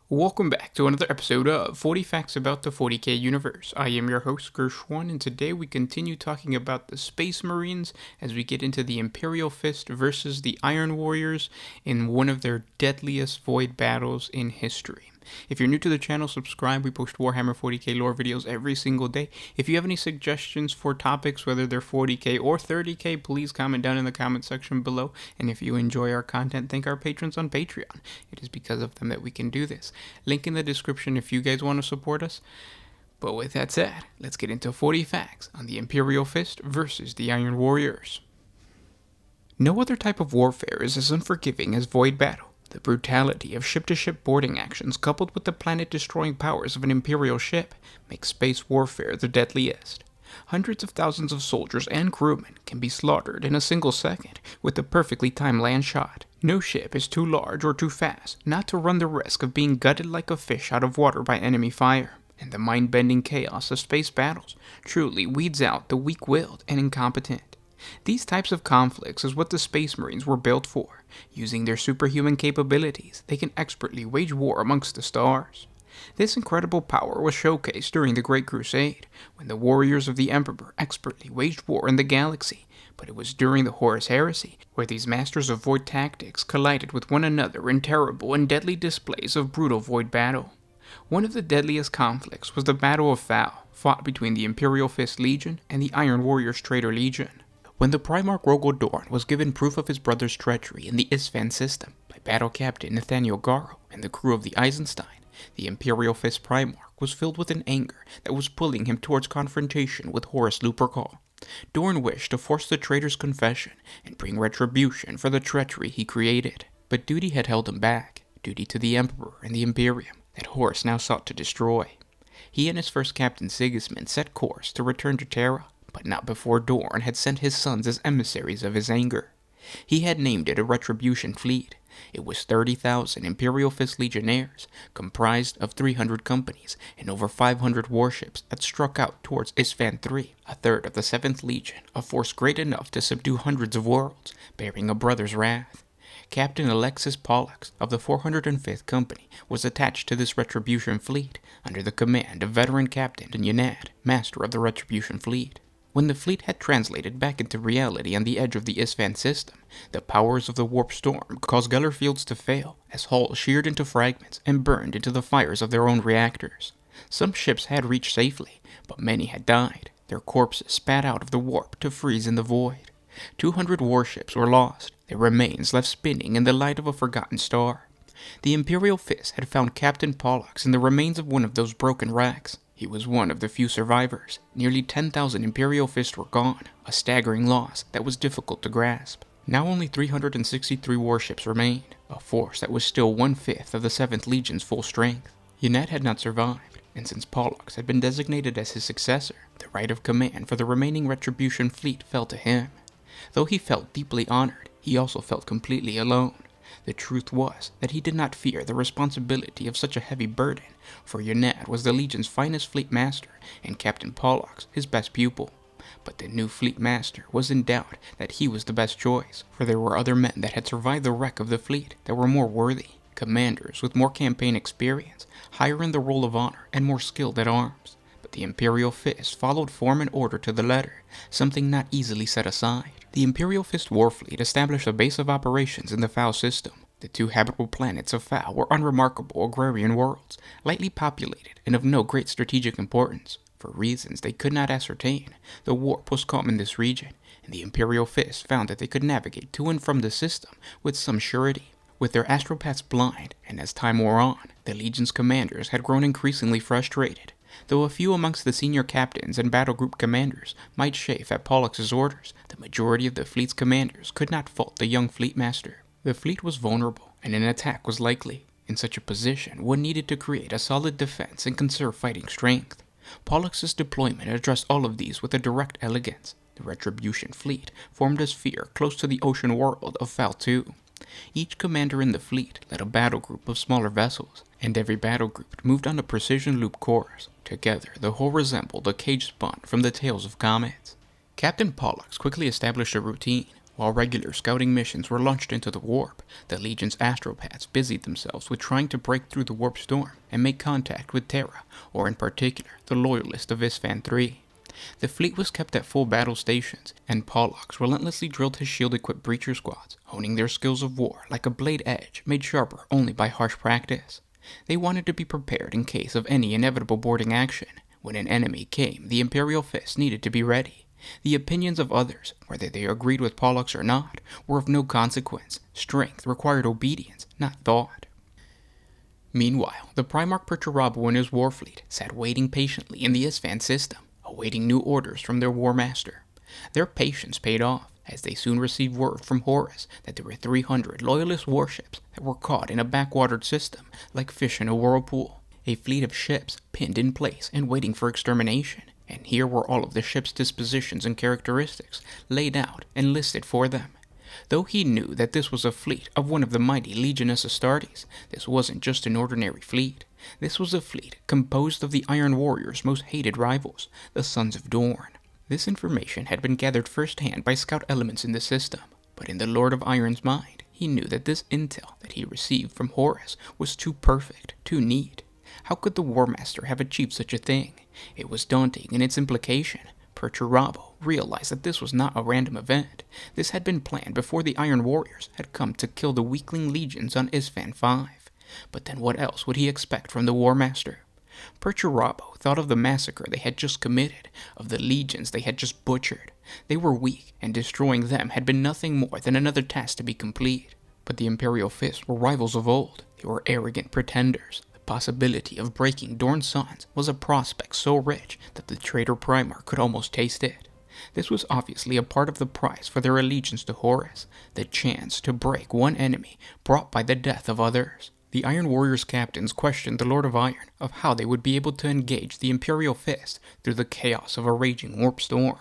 Welcome back to another episode of 40 Facts About the 40K Universe. I am your host, Gershwan, and today we continue talking about the Space Marines as we get into the Imperial Fist versus the Iron Warriors in one of their deadliest void battles in history. If you're new to the channel, subscribe. We post Warhammer 40K lore videos every single day. If you have any suggestions for topics, whether they're 40K or 30K, please comment down in the comment section below. And if you enjoy our content, thank our patrons on Patreon. It is because of them that we can do this. Link in the description if you guys want to support us. But with that said, let's get into 40 facts on the Imperial Fist versus the Iron Warriors. No other type of warfare is as unforgiving as void battle. The brutality of ship-to-ship boarding actions coupled with the planet-destroying powers of an Imperial ship makes space warfare the deadliest. Hundreds of thousands of soldiers and crewmen can be slaughtered in a single second with a perfectly timed land shot. No ship is too large or too fast not to run the risk of being gutted like a fish out of water by enemy fire. And the mind-bending chaos of space battles truly weeds out the weak-willed and incompetent. These types of conflicts is what the Space Marines were built for. Using their superhuman capabilities, they can expertly wage war amongst the stars. This incredible power was showcased during the Great Crusade, when the warriors of the Emperor expertly waged war in the galaxy, but it was during the Horus Heresy where these masters of void tactics collided with one another in terrible and deadly displays of brutal void battle. One of the deadliest conflicts was the Battle of Phall, fought between the Imperial Fist Legion and the Iron Warriors Traitor Legion. When the Primarch Rogol Dorn was given proof of his brother's treachery in the Isfan system by Battle Captain Nathaniel Garro and the crew of the Eisenstein, the Imperial Fist Primarch was filled with an anger that was pulling him towards confrontation with Horus Lupercal. Dorn wished to force the traitor's confession and bring retribution for the treachery he created. But duty had held him back, duty to the Emperor and the Imperium that Horus now sought to destroy. He and his first captain Sigismund set course to return to Terra, but not before Dorn had sent his sons as emissaries of his anger. He had named it a retribution fleet. It was 30,000 Imperial Fist legionnaires, comprised of 300 companies and over 500 warships that struck out towards Isfan III, a third of the 7th Legion, a force great enough to subdue hundreds of worlds, bearing a brother's wrath. Captain Alexis Pollux of the 405th Company was attached to this retribution fleet under the command of veteran Captain Yunad, master of the retribution fleet. When the fleet had translated back into reality on the edge of the Isfan system, the powers of the warp storm caused gunner fields to fail as hulls sheared into fragments and burned into the fires of their own reactors. Some ships had reached safely, but many had died, their corpses spat out of the warp to freeze in the void. 200 warships were lost, their remains left spinning in the light of a forgotten star. The Imperial Fist had found Captain Pollux in the remains of one of those broken wrecks. He was one of the few survivors. Nearly 10,000 Imperial Fists were gone, a staggering loss that was difficult to grasp. Now only 363 warships remained, a force that was still 1/5 of the 7th Legion's full strength. Yunad had not survived, and since Pollux had been designated as his successor, the right of command for the remaining Retribution fleet fell to him. Though he felt deeply honored, he also felt completely alone. The truth was that he did not fear the responsibility of such a heavy burden, for Yunad was the Legion's finest fleet master and Captain Pollux his best pupil. But the new fleet master was in doubt that he was the best choice, for there were other men that had survived the wreck of the fleet that were more worthy, commanders with more campaign experience, higher in the roll of honor, and more skilled at arms. But the Imperial Fist followed form and order to the letter, something not easily set aside. The Imperial Fist Warfleet established a base of operations in the Phall system. The 2 habitable planets of Phall were unremarkable agrarian worlds, lightly populated and of no great strategic importance. For reasons they could not ascertain, the warp was common in this region, and the Imperial Fist found that they could navigate to and from the system with some surety. With their astropaths blind, and as time wore on, the Legion's commanders had grown increasingly frustrated. Though a few amongst the senior captains and battle group commanders might chafe at Pollux's orders, the majority of the fleet's commanders could not fault the young fleet master. The fleet was vulnerable, and an attack was likely. In such a position, one needed to create a solid defense and conserve fighting strength. Pollux's deployment addressed all of these with a direct elegance. The Retribution fleet formed a sphere close to the ocean world of Phall II. Each commander in the fleet led a battle group of smaller vessels, and every battle group moved on a precision loop course. Together, the whole resembled a cage spun from the tails of comets. Captain Pollux quickly established a routine. While regular scouting missions were launched into the warp, the Legion's astropaths busied themselves with trying to break through the warp storm and make contact with Terra, or in particular, the loyalists of Isfan III. The fleet was kept at full battle stations, and Pollux relentlessly drilled his shield-equipped breacher squads, honing their skills of war like a blade edge made sharper only by harsh practice. They wanted to be prepared in case of any inevitable boarding action. When an enemy came, the Imperial Fists needed to be ready. The opinions of others, whether they agreed with Pollux or not, were of no consequence. Strength required obedience, not thought. Meanwhile, the Primarch Perturabo and his war fleet sat waiting patiently in the Isfan system, awaiting new orders from their War Master. Their patience paid off, as they soon received word from Horus that there were 300 loyalist warships that were caught in a backwatered system like fish in a whirlpool. A fleet of ships pinned in place and waiting for extermination, and here were all of the ship's dispositions and characteristics laid out and listed for them. Though he knew that this was a fleet of one of the mighty Legiones Astartes, this wasn't just an ordinary fleet. This was a fleet composed of the Iron Warriors' most hated rivals, the Sons of Dorn. This information had been gathered firsthand by scout elements in the system, but in the Lord of Iron's mind, he knew that this intel that he received from Horus was too perfect, too neat. How could the War Master have achieved such a thing? It was daunting in its implication. Perturabo realized that this was not a random event. This had been planned before the Iron Warriors had come to kill the weakling legions on Isfan V. But then what else would he expect from the War Master? Perturabo thought of the massacre they had just committed, of the legions they had just butchered. They were weak, and destroying them had been nothing more than another task to be complete. But the Imperial Fists were rivals of old. They were arrogant pretenders. The possibility of breaking Dorn's sons was a prospect so rich that the traitor Primarch could almost taste it. This was obviously a part of the price for their allegiance to Horus, the chance to break one enemy brought by the death of others. The Iron Warriors' captains questioned the Lord of Iron of how they would be able to engage the Imperial Fist through the chaos of a raging warp storm.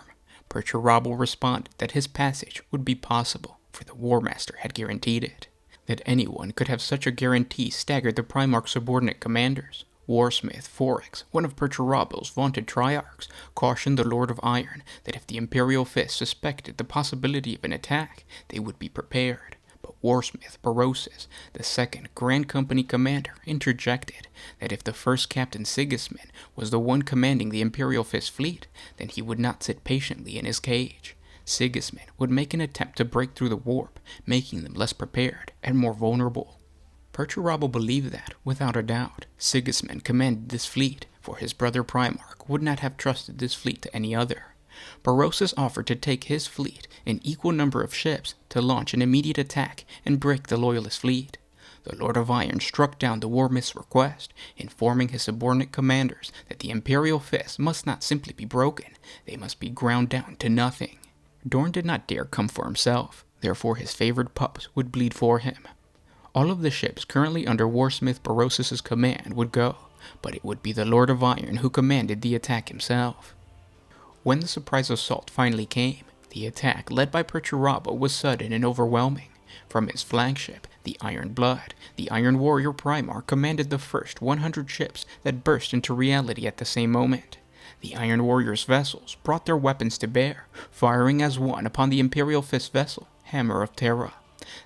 Perturabo responded that his passage would be possible, for the War Master had guaranteed it. That anyone could have such a guarantee staggered the Primarch's subordinate commanders. Warsmith Forex, one of Perturabo's vaunted triarchs, cautioned the Lord of Iron that if the Imperial Fist suspected the possibility of an attack, they would be prepared. But Warsmith Baroses, the second Grand Company commander, interjected that if the first Captain Sigismund was the one commanding the Imperial Fist fleet, then he would not sit patiently in his cage. Sigismund would make an attempt to break through the warp, making them less prepared and more vulnerable. Perturabo believed that, without a doubt, Sigismund commanded this fleet, for his brother Primarch would not have trusted this fleet to any other. Baroses offered to take his fleet, an equal number of ships, to launch an immediate attack and break the Loyalist fleet. The Lord of Iron struck down the Warmist's request, informing his subordinate commanders that the Imperial Fists must not simply be broken, they must be ground down to nothing. Dorn did not dare come for himself, therefore his favored pups would bleed for him. All of the ships currently under Warsmith Baroses' command would go, but it would be the Lord of Iron who commanded the attack himself. When the surprise assault finally came, the attack led by Perturabo was sudden and overwhelming. From his flagship, the Iron Blood, the Iron Warrior Primarch commanded the first 100 ships that burst into reality at the same moment. The Iron Warrior's vessels brought their weapons to bear, firing as one upon the Imperial Fist vessel, Hammer of Terra.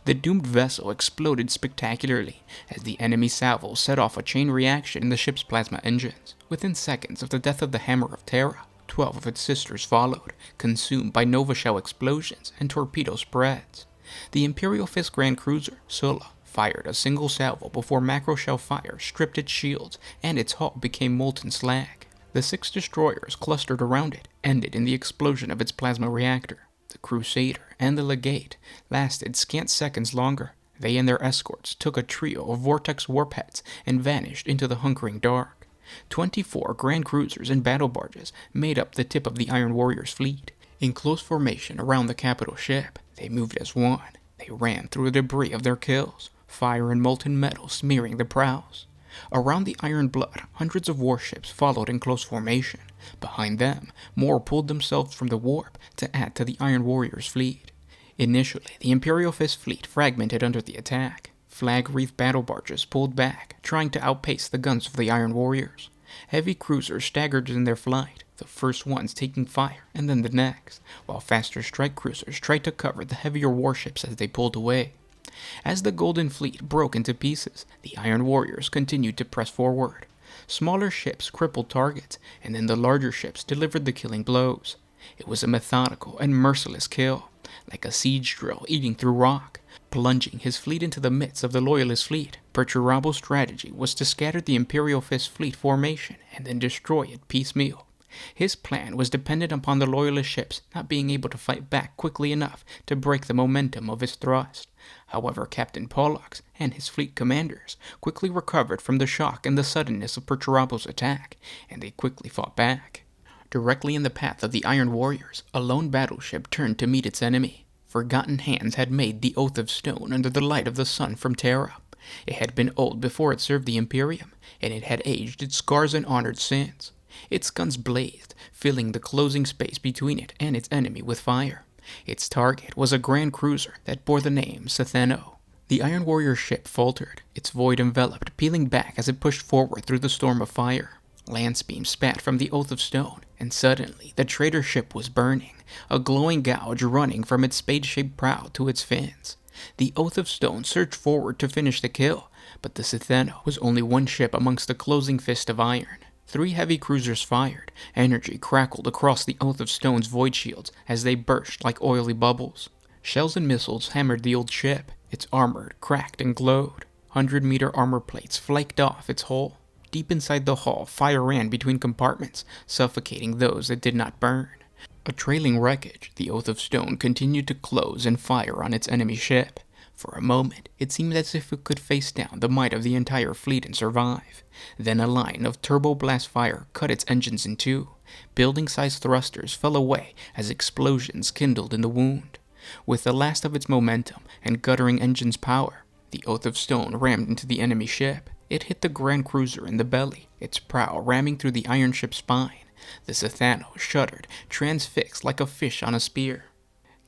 The doomed vessel exploded spectacularly as the enemy salvo set off a chain reaction in the ship's plasma engines. Within seconds of the death of the Hammer of Terra, 12 of its sisters followed, consumed by Nova Shell explosions and torpedo spreads. The Imperial Fist Grand Cruiser, Sulla, fired a single salvo before macro shell fire stripped its shields and its hull became molten slag. The 6 destroyers clustered around it ended in the explosion of its plasma reactor. The Crusader and the Legate lasted scant seconds longer. They and their escorts took a trio of vortex warpheads and vanished into the hunkering dark. 24 Grand Cruisers and battle barges made up the tip of the Iron Warriors' fleet. In close formation around the capital ship, they moved as one. They ran through the debris of their kills, fire and molten metal smearing the prows. Around the Iron Blood, hundreds of warships followed in close formation. Behind them, more pulled themselves from the warp to add to the Iron Warriors' fleet. Initially, the Imperial Fist fleet fragmented under the attack. Flag-wreathed battle barges pulled back, trying to outpace the guns of the Iron Warriors. Heavy cruisers staggered in their flight. the first ones taking fire and then the next, while faster strike cruisers tried to cover the heavier warships as they pulled away. As the Golden Fleet broke into pieces, the Iron Warriors continued to press forward. Smaller ships crippled targets, and then the larger ships delivered the killing blows. It was a methodical and merciless kill, like a siege drill eating through rock. Plunging his fleet into the midst of the Loyalist fleet, Perturabo's strategy was to scatter the Imperial Fist fleet formation and then destroy it piecemeal. His plan was dependent upon the Loyalist ships not being able to fight back quickly enough to break the momentum of his thrust. However, Captain Pollux and his fleet commanders quickly recovered from the shock and the suddenness of Perturabo's attack, and they quickly fought back. Directly in the path of the Iron Warriors, a lone battleship turned to meet its enemy. Forgotten hands had made the Oath of Stone under the light of the sun from Terra. It had been old before it served the Imperium, and it had aged its scars and honored since. Its guns blazed, filling the closing space between it and its enemy with fire. Its target was a grand cruiser that bore the name Setheno. The Iron Warrior ship faltered, its void enveloped, peeling back as it pushed forward through the storm of fire. Lance beams spat from the Oath of Stone, and suddenly the traitor ship was burning, a glowing gouge running from its spade-shaped prow to its fins. The Oath of Stone surged forward to finish the kill, but the Setheno was only one ship amongst the closing fist of iron. 3 heavy cruisers fired. Energy crackled across the Oath of Stone's void shields as they burst like oily bubbles. Shells and missiles hammered the old ship. Its armor cracked and glowed. 100-meter armor plates flaked off its hull. Deep inside the hull, fire ran between compartments, suffocating those that did not burn. A trailing wreckage, the Oath of Stone continued to close and fire on its enemy ship. For a moment, it seemed as if it could face down the might of the entire fleet and survive. Then a line of turbo-blast fire cut its engines in two. Building-sized thrusters fell away as explosions kindled in the wound. With the last of its momentum and guttering engine's power, the Oath of Stone rammed into the enemy ship. It hit the Grand Cruiser in the belly, its prow ramming through the iron ship's spine. The Setheno shuddered, transfixed like a fish on a spear.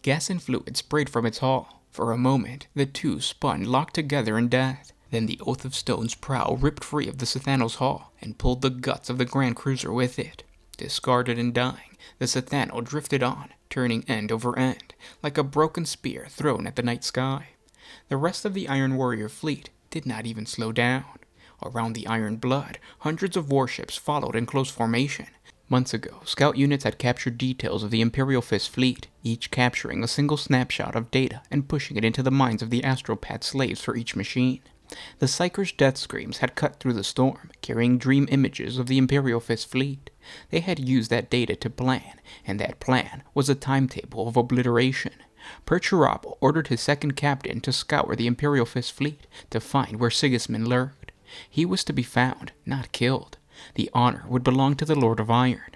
Gas and fluid sprayed from its hull. For a moment, the two spun locked together in death. Then the Oath of Stone's prow ripped free of the Setheno's hull and pulled the guts of the Grand Cruiser with it. Discarded and dying, the Setheno drifted on, turning end over end, like a broken spear thrown at the night sky. The rest of the Iron Warrior fleet did not even slow down. Around the Iron Blood, hundreds of warships followed in close formation. Months ago, scout units had captured details of the Imperial Fist fleet, each capturing a single snapshot of data and pushing it into the minds of the astropath slaves for each machine. The Psyker's death screams had cut through the storm, carrying dream images of the Imperial Fist fleet. They had used that data to plan, and that plan was a timetable of obliteration. Perturabo ordered his second captain to scour the Imperial Fist fleet to find where Sigismund lurked. He was to be found, not killed. The honor would belong to the Lord of Iron.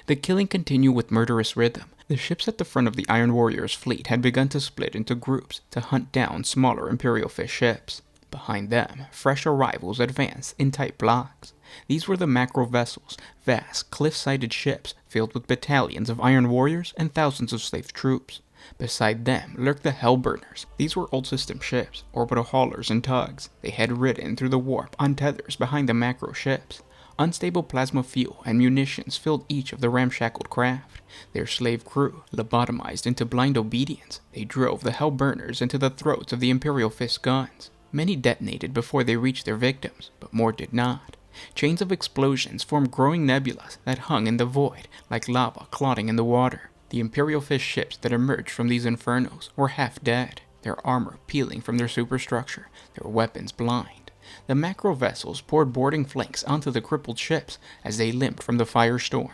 The killing continued with murderous rhythm. The ships at the front of the Iron Warriors fleet had begun to split into groups to hunt down smaller Imperial Fist ships. Behind them, fresh arrivals advanced in tight blocks. These were the macro vessels, vast, cliff-sided ships filled with battalions of Iron Warriors and thousands of slave troops. Beside them lurked the Hellburners. These were old-system ships, orbital haulers and tugs. They had ridden through the warp on tethers behind the macro ships. Unstable plasma fuel and munitions filled each of the ramshackled craft. Their slave crew, lobotomized into blind obedience, they drove the Hellburners into the throats of the Imperial Fist guns. Many detonated before they reached their victims, but more did not. Chains of explosions formed growing nebulas that hung in the void like lava clotting in the water. The Imperial Fist ships that emerged from these infernos were half dead, their armor peeling from their superstructure, their weapons blind. The macro vessels poured boarding flanks onto the crippled ships as they limped from the firestorm.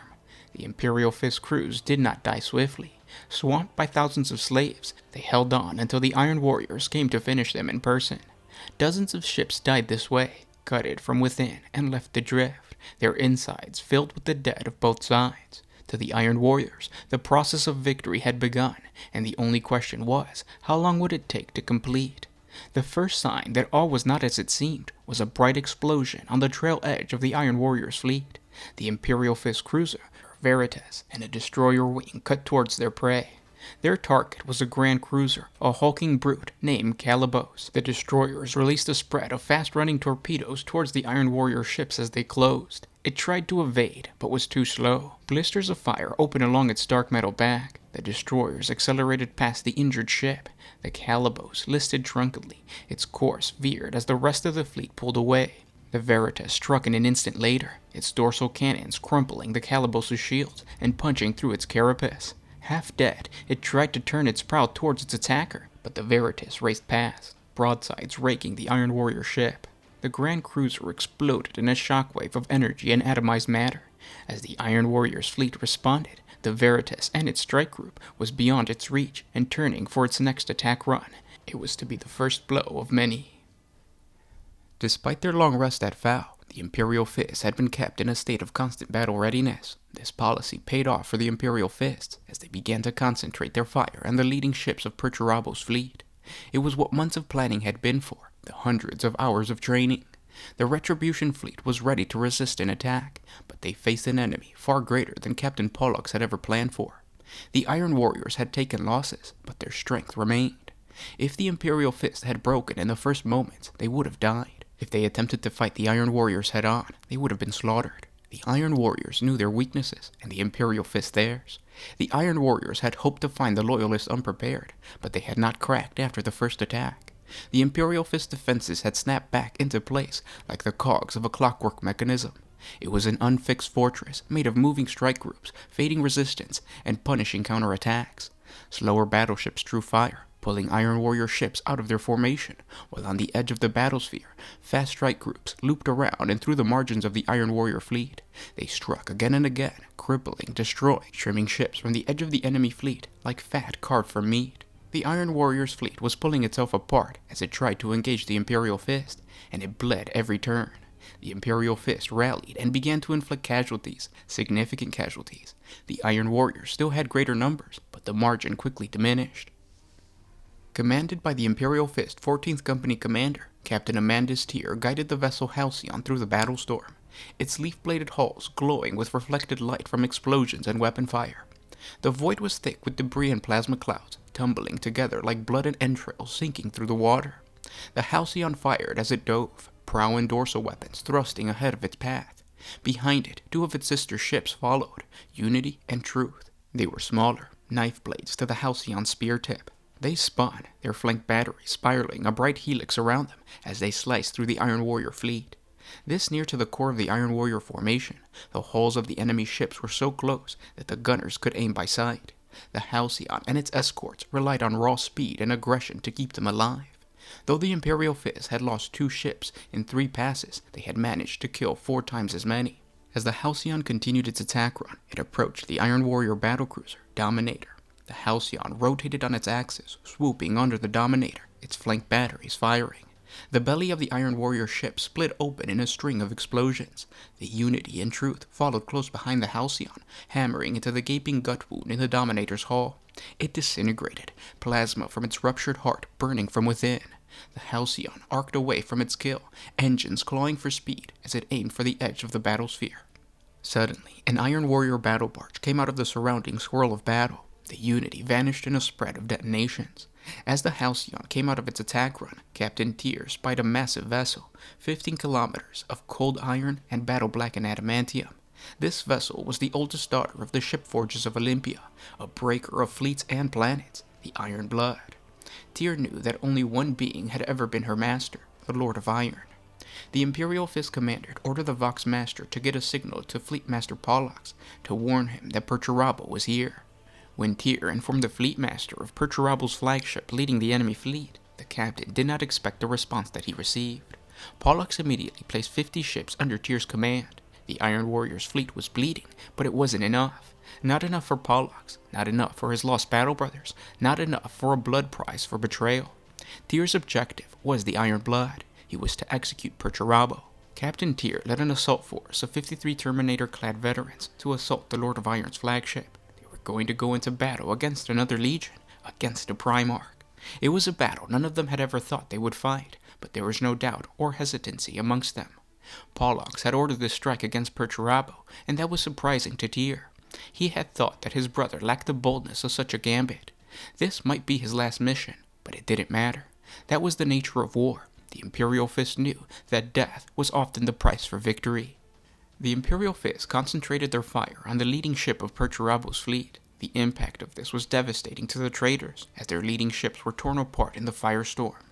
The Imperial Fist crews did not die swiftly. Swamped by thousands of slaves, they held on until the Iron Warriors came to finish them in person. Dozens of ships died this way, gutted from within and left adrift, their insides filled with the dead of both sides. To the Iron Warriors, the process of victory had begun, and the only question was, how long would it take to complete? The first sign that all was not as it seemed was a bright explosion on the trail edge of the Iron Warriors fleet. The Imperial Fist cruiser, Veritas, and a destroyer wing cut towards their prey. Their target was a Grand Cruiser, a hulking brute named Calibos. The destroyers released a spread of fast-running torpedoes towards the Iron Warrior ships as they closed. It tried to evade, but was too slow. Blisters of fire opened along its dark metal back. The destroyers accelerated past the injured ship. The Calibos listed drunkenly. Its course veered as the rest of the fleet pulled away. The Veritas struck in an instant later, its dorsal cannons crumpling the Calibos' shields and punching through its carapace. Half dead, it tried to turn its prow towards its attacker, but the Veritas raced past, broadsides raking the Iron Warrior ship. The Grand Cruiser exploded in a shockwave of energy and atomized matter. As the Iron Warrior's fleet responded, the Veritas and its strike group was beyond its reach and turning for its next attack run. It was to be the first blow of many. Despite their long rest at Phall, the Imperial Fists had been kept in a state of constant battle readiness. This policy paid off for the Imperial Fists as they began to concentrate their fire on the leading ships of Perturabo's fleet. It was what months of planning had been for, the hundreds of hours of training. The Retribution fleet was ready to resist an attack, but they faced an enemy far greater than Captain Pollux had ever planned for. The Iron Warriors had taken losses, but their strength remained. If the Imperial Fist had broken in the first moments, they would have died. If they attempted to fight the Iron Warriors head-on, they would have been slaughtered. The Iron Warriors knew their weaknesses, and the Imperial Fist theirs. The Iron Warriors had hoped to find the Loyalists unprepared, but they had not cracked after the first attack. The Imperial Fist defenses had snapped back into place like the cogs of a clockwork mechanism. It was an unfixed fortress made of moving strike groups, fading resistance, and punishing counterattacks. Slower battleships drew fire, pulling Iron Warrior ships out of their formation, while on the edge of the battlesphere, fast strike groups looped around and through the margins of the Iron Warrior fleet. They struck again and again, crippling, destroying, trimming ships from the edge of the enemy fleet like fat carved for meat. The Iron Warrior's fleet was pulling itself apart as it tried to engage the Imperial Fist, and it bled every turn. The Imperial Fist rallied and began to inflict casualties, significant casualties. The Iron Warriors still had greater numbers, but the margin quickly diminished. Commanded by the Imperial Fist 14th Company Commander, Captain Amandus Tyr guided the vessel Halcyon through the battle storm, its leaf-bladed hulls glowing with reflected light from explosions and weapon fire. The void was thick with debris and plasma clouds, tumbling together like blood and entrails sinking through the water. The Halcyon fired as it dove, prow and dorsal weapons thrusting ahead of its path. Behind it, two of its sister ships followed, Unity and Truth. They were smaller, knife blades to the Halcyon's spear tip. They spun, their flank batteries spiraling a bright helix around them as they sliced through the Iron Warrior fleet. This near to the core of the Iron Warrior formation, the hulls of the enemy ships were so close that the gunners could aim by sight. The Halcyon and its escorts relied on raw speed and aggression to keep them alive. Though the Imperial Fist had lost 2 ships in 3 passes, they had managed to kill 4 times as many. As the Halcyon continued its attack run, it approached the Iron Warrior battlecruiser, Dominator. The Halcyon rotated on its axis, swooping under the Dominator, its flank batteries firing. The belly of the Iron Warrior ship split open in a string of explosions. The Unity and Truth followed close behind the Halcyon, hammering into the gaping gut wound in the Dominator's hull. It disintegrated, plasma from its ruptured heart burning from within. The Halcyon arced away from its kill, engines clawing for speed as it aimed for the edge of the battlesphere. Suddenly, an Iron Warrior battle barge came out of the surrounding swirl of battle. The Unity vanished in a spread of detonations. As the Halcyon came out of its attack run, Captain Tyr spied a massive vessel, 15 kilometers of cold iron and battle-blackened adamantium. This vessel was the oldest daughter of the ship forges of Olympia, a breaker of fleets and planets, the Iron Blood. Tyr knew that only one being had ever been her master, the Lord of Iron. The Imperial Fist commander ordered the Vox Master to get a signal to Fleet Master Pollux to warn him that Perturabo was here. When Tyr informed the Fleet Master of Perturabo's flagship leading the enemy fleet, the captain did not expect the response that he received. Pollux immediately placed 50 ships under Tyr's command. The Iron Warrior's fleet was bleeding, but it wasn't enough. Not enough for Pollux, not enough for his lost battle brothers, not enough for a blood prize for betrayal. Tyr's objective was the Iron Blood. He was to execute Perturabo. Captain Tyr led an assault force of 53 Terminator-clad veterans to assault the Lord of Iron's flagship. Going to go into battle against another legion, against a Primarch. It was a battle none of them had ever thought they would fight, but there was no doubt or hesitancy amongst them. Pollux had ordered the strike against Perturabo, and that was surprising to Tyr. He had thought that his brother lacked the boldness of such a gambit. This might be his last mission, but it didn't matter. That was the nature of war. The Imperial Fist knew that death was often the price for victory. The Imperial Fists concentrated their fire on the leading ship of Perturabo's fleet. The impact of this was devastating to the traders, as their leading ships were torn apart in the firestorm.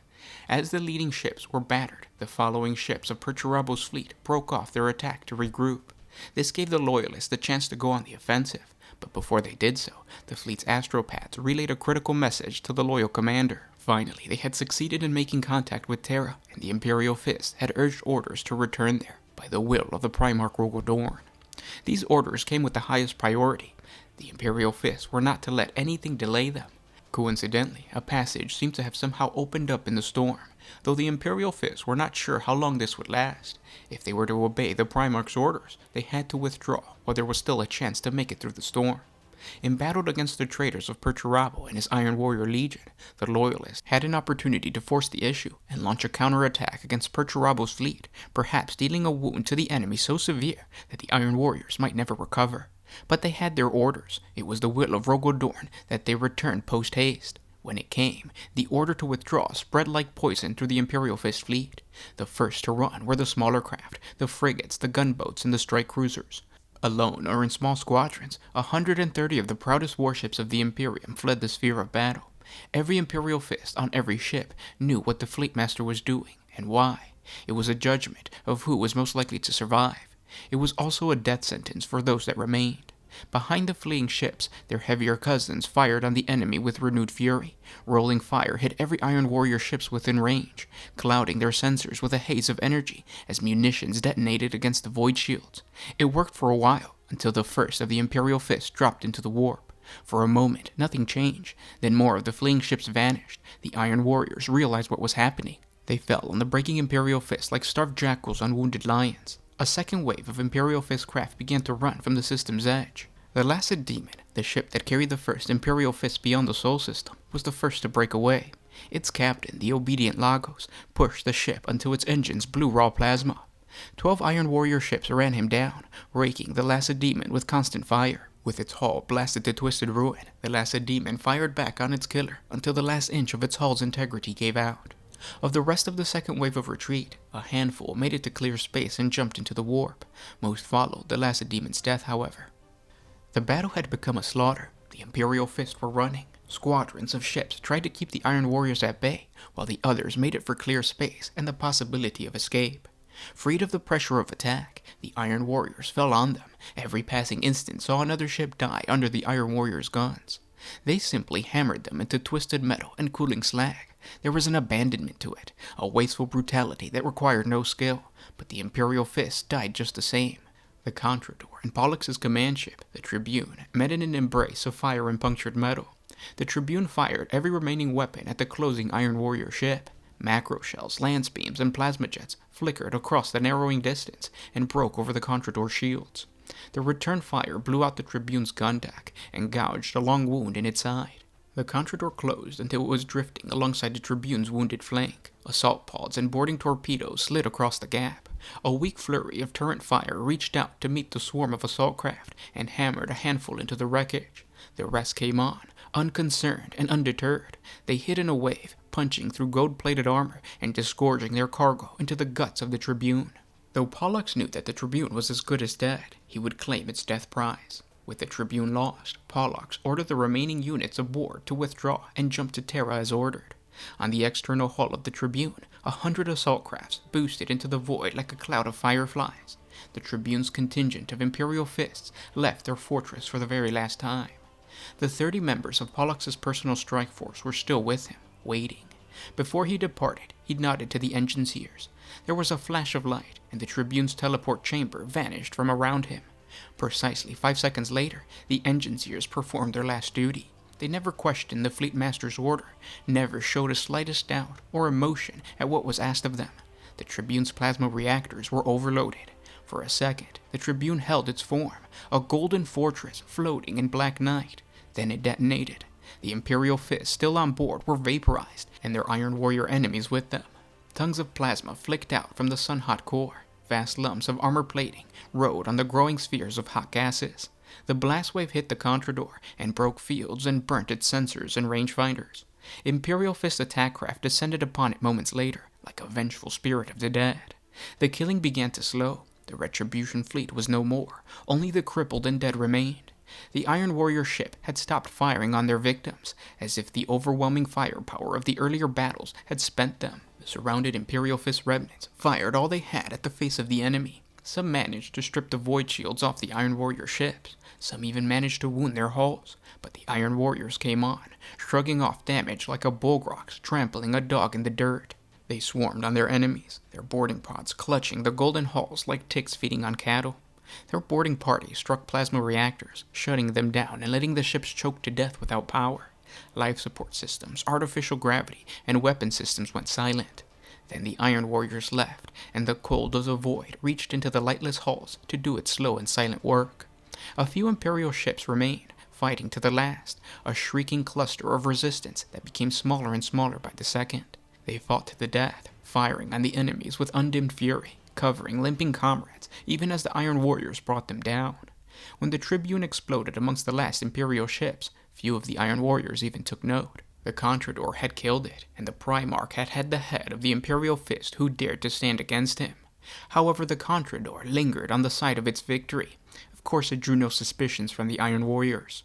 As the leading ships were battered, the following ships of Perturabo's fleet broke off their attack to regroup. This gave the Loyalists the chance to go on the offensive, but before they did so, the fleet's astropaths relayed a critical message to the loyal commander. Finally, they had succeeded in making contact with Terra, and the Imperial Fists had urged orders to return there, by the will of the Primarch Rogodorn. These orders came with the highest priority. The Imperial Fists were not to let anything delay them. Coincidentally, a passage seemed to have somehow opened up in the storm, though the Imperial Fists were not sure how long this would last. If they were to obey the Primarch's orders, they had to withdraw, while there was still a chance to make it through the storm. Embattled against the traitors of Perturabo and his Iron Warrior Legion, the Loyalists had an opportunity to force the issue and launch a counterattack against Perturabo's fleet, perhaps dealing a wound to the enemy so severe that the Iron Warriors might never recover. But they had their orders. It was the will of Rogodorn that they return post-haste. When it came, the order to withdraw spread like poison through the Imperial Fist fleet. The first to run were the smaller craft, the frigates, the gunboats, and the strike cruisers. Alone or in small squadrons, 130 of the proudest warships of the Imperium fled the sphere of battle. Every Imperial Fist on every ship knew what the Fleet Master was doing and why. It was a judgment of who was most likely to survive. It was also a death sentence for those that remained. Behind the fleeing ships, their heavier cousins fired on the enemy with renewed fury. Rolling fire hit every Iron Warrior ships within range, clouding their sensors with a haze of energy as munitions detonated against the void shields. It worked for a while, until the first of the Imperial Fists dropped into the warp. For a moment, nothing changed. Then more of the fleeing ships vanished. The Iron Warriors realized what was happening. They fell on the breaking Imperial Fists like starved jackals on wounded lions. A second wave of Imperial Fist craft began to run from the system's edge. The Lacedaemon, the ship that carried the first Imperial Fist beyond the Sol system, was the first to break away. Its captain, the obedient Lagos, pushed the ship until its engines blew raw plasma. 12 Iron Warrior ships ran him down, raking the Lacedaemon with constant fire. With its hull blasted to twisted ruin, the Lacedaemon fired back on its killer until the last inch of its hull's integrity gave out. Of the rest of the second wave of retreat, a handful made it to clear space and jumped into the warp. Most followed the Lacedaemon's death, however. The battle had become a slaughter. The Imperial Fists were running. Squadrons of ships tried to keep the Iron Warriors at bay, while the others made it for clear space and the possibility of escape. Freed of the pressure of attack, the Iron Warriors fell on them. Every passing instant saw another ship die under the Iron Warriors' guns. They simply hammered them into twisted metal and cooling slag. There was an abandonment to it, a wasteful brutality that required no skill, but the Imperial Fists died just the same. The Contrador and Pollux's command ship, the Tribune, met in an embrace of fire and punctured metal. The Tribune fired every remaining weapon at the closing Iron Warrior ship. Macro shells, lance beams, and plasma jets flickered across the narrowing distance and broke over the Contrador's shields. The return fire blew out the Tribune's gun deck and gouged a long wound in its side. The Contrador closed until it was drifting alongside the Tribune's wounded flank. Assault pods and boarding torpedoes slid across the gap. A weak flurry of turret fire reached out to meet the swarm of assault craft and hammered a handful into the wreckage. The rest came on, unconcerned and undeterred. They hit in a wave, punching through gold-plated armor and disgorging their cargo into the guts of the Tribune. Though Pollux knew that the Tribune was as good as dead, he would claim its death prize. With the Tribune lost, Pollux ordered the remaining units aboard to withdraw and jump to Terra as ordered. On the external hull of the Tribune, 100 assault crafts boosted into the void like a cloud of fireflies. The Tribune's contingent of Imperial Fists left their fortress for the very last time. The 30 members of Pollux's personal strike force were still with him, waiting. Before he departed, he nodded to the engineers. There was a flash of light, and the Tribune's teleport chamber vanished from around him. Precisely 5 seconds later, the engineers performed their last duty. They never questioned the Fleet Master's order, never showed the slightest doubt or emotion at what was asked of them. The Tribune's plasma reactors were overloaded. For a second, the Tribune held its form, a golden fortress floating in black night. Then it detonated. The Imperial Fists still on board were vaporized, and their Iron Warrior enemies with them. Tongues of plasma flicked out from the sun-hot core. Vast lumps of armor plating rode on the growing spheres of hot gases. The blast wave hit the Contrador and broke fields and burnt its sensors and rangefinders. Imperial Fist attack craft descended upon it moments later, like a vengeful spirit of the dead. The killing began to slow. The retribution fleet was no more. Only the crippled and dead remained. The Iron Warrior ship had stopped firing on their victims, as if the overwhelming firepower of the earlier battles had spent them. The surrounded Imperial Fist remnants fired all they had at the face of the enemy. Some managed to strip the void shields off the Iron Warrior ships. Some even managed to wound their hulls. But the Iron Warriors came on, shrugging off damage like a bullgrox trampling a dog in the dirt. They swarmed on their enemies, their boarding pods clutching the golden hulls like ticks feeding on cattle. Their boarding party struck plasma reactors, shutting them down and letting the ships choke to death without power. Life support systems, artificial gravity, and weapon systems went silent. Then the Iron Warriors left, and the cold of the void reached into the lightless hulls to do its slow and silent work. A few Imperial ships remained, fighting to the last, a shrieking cluster of resistance that became smaller and smaller by the second. They fought to the death, firing on the enemies with undimmed fury, covering limping comrades, even as the Iron Warriors brought them down. When the Tribune exploded amongst the last Imperial ships, few of the Iron Warriors even took note. The Contrador had killed it, and the Primarch had had the head of the Imperial Fist who dared to stand against him. However, the Contrador lingered on the side of its victory. Of course, it drew no suspicions from the Iron Warriors.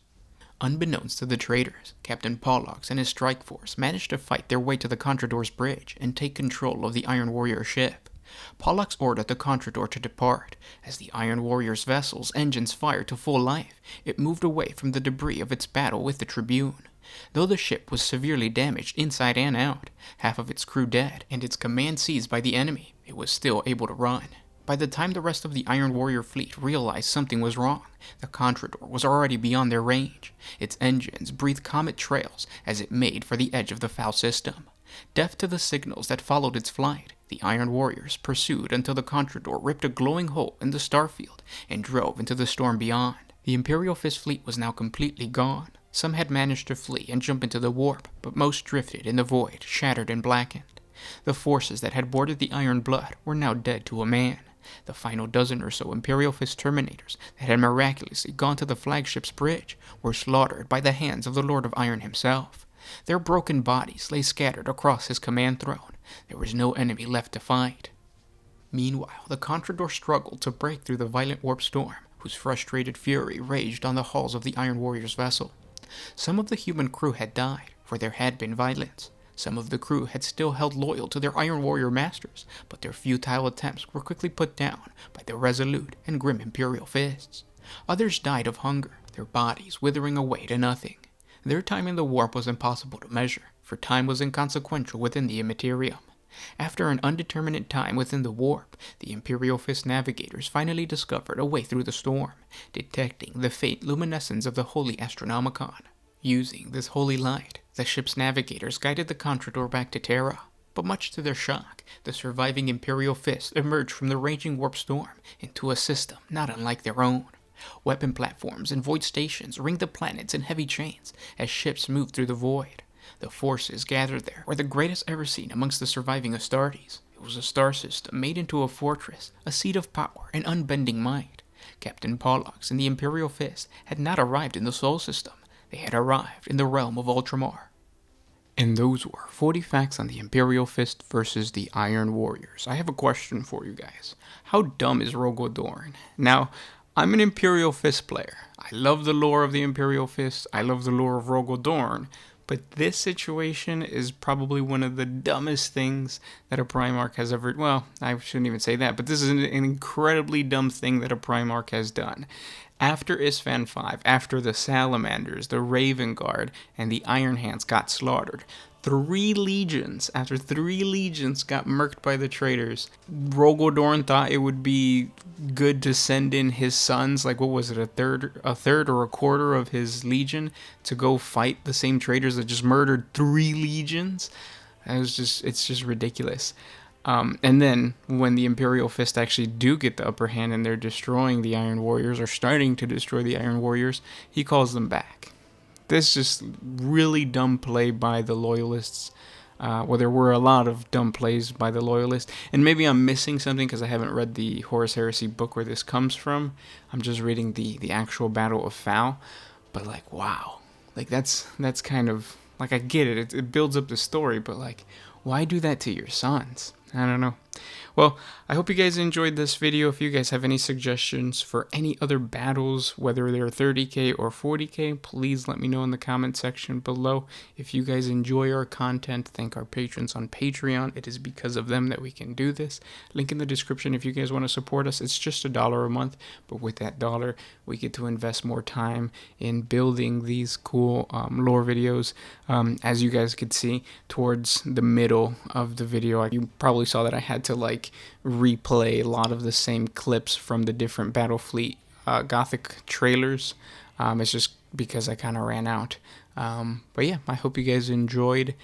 Unbeknownst to the traitors, Captain Pollux and his strike force managed to fight their way to the Contrador's bridge and take control of the Iron Warrior ship. Pollux ordered the Contrador to depart. As the Iron Warrior's vessel's engines fired to full life, it moved away from the debris of its battle with the Tribune. Though the ship was severely damaged inside and out, half of its crew dead, and its command seized by the enemy, it was still able to run. By the time the rest of the Iron Warrior fleet realized something was wrong, the Contrador was already beyond their range. Its engines breathed comet trails as it made for the edge of the Phall system. Deaf to the signals that followed its flight, the Iron Warriors pursued until the Contrador ripped a glowing hole in the starfield and drove into the storm beyond. The Imperial Fist fleet was now completely gone. Some had managed to flee and jump into the warp, but most drifted in the void, shattered and blackened. The forces that had boarded the Iron Blood were now dead to a man. The final dozen or so Imperial Fist Terminators that had miraculously gone to the flagship's bridge were slaughtered by the hands of the Lord of Iron himself. Their broken bodies lay scattered across his command throne. There was no enemy left to fight. Meanwhile, the Contrador struggled to break through the violent warp storm, whose frustrated fury raged on the hulls of the Iron Warrior's vessel. Some of the human crew had died, for there had been violence. Some of the crew had still held loyal to their Iron Warrior masters, but their futile attempts were quickly put down by the resolute and grim Imperial Fists. Others died of hunger, their bodies withering away to nothing. Their time in the warp was impossible to measure, for time was inconsequential within the Immaterium. After an undeterminate time within the warp, the Imperial Fist navigators finally discovered a way through the storm, detecting the faint luminescence of the Holy Astronomicon. Using this holy light, the ship's navigators guided the Contrador back to Terra. But much to their shock, the surviving Imperial Fist emerged from the raging warp storm into a system not unlike their own. Weapon platforms and void stations ringed the planets in heavy chains as ships moved through the void. The forces gathered there were the greatest ever seen amongst the surviving Astartes. It was a star system made into a fortress, a seat of power and unbending might. Captain Pollux and the Imperial Fist had not arrived in the Sol system. They had arrived in the realm of Ultramar. And those were 40 facts on the Imperial Fist versus the Iron Warriors. I have a question for you guys. How dumb is Rogodorn? Now, I'm an Imperial Fist player. I love the lore of the Imperial Fist. I love the lore of Rogodorn. But this situation is probably one of the dumbest things that a Primarch has ever... Well, I shouldn't even say that, but this is an incredibly dumb thing that a Primarch has done. After Isstvan V, after the Salamanders, the Raven Guard, and the Iron Hands got slaughtered, after 3 legions got murked by the traitors, Rogodorn thought it would be good to send in his sons, like what was it, a third or a quarter of his legion, to go fight the same traitors that just murdered 3 legions. It's just ridiculous. And then when the Imperial Fist actually do get the upper hand and they're destroying the Iron Warriors, or starting to destroy the Iron Warriors, he calls them back. This is just really dumb play by the Loyalists. Well, there were a lot of dumb plays by the Loyalists. And maybe I'm missing something because I haven't read the Horus Heresy book where this comes from. I'm just reading the actual Battle of Phall. But, like, wow. Like, that's kind of... Like, I get it. It builds up the story. But, like, why do that to your sons? I don't know. Well, I hope you guys enjoyed this video. If you guys have any suggestions for any other battles, whether they're 30k or 40k, please let me know in the comment section below. If you guys enjoy our content, thank our patrons on Patreon. It is because of them that we can do this. Link in the description if you guys want to support us. It's just $1 a month, but with that dollar, we get to invest more time in building these cool lore videos. As you guys could see towards the middle of the video, you probably saw that I had to like replay a lot of the same clips from the different Battlefleet Gothic trailers. It's just because I kind of ran out. But yeah, I hope you guys enjoyed.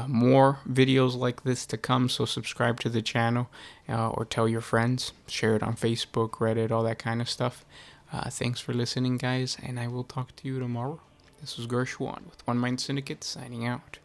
More videos like this to come, so subscribe to the channel or tell your friends, share it on Facebook, Reddit, all that kind of stuff. Thanks for listening, guys, and I will talk to you tomorrow. This was Gershwan with One Mind Syndicate signing out.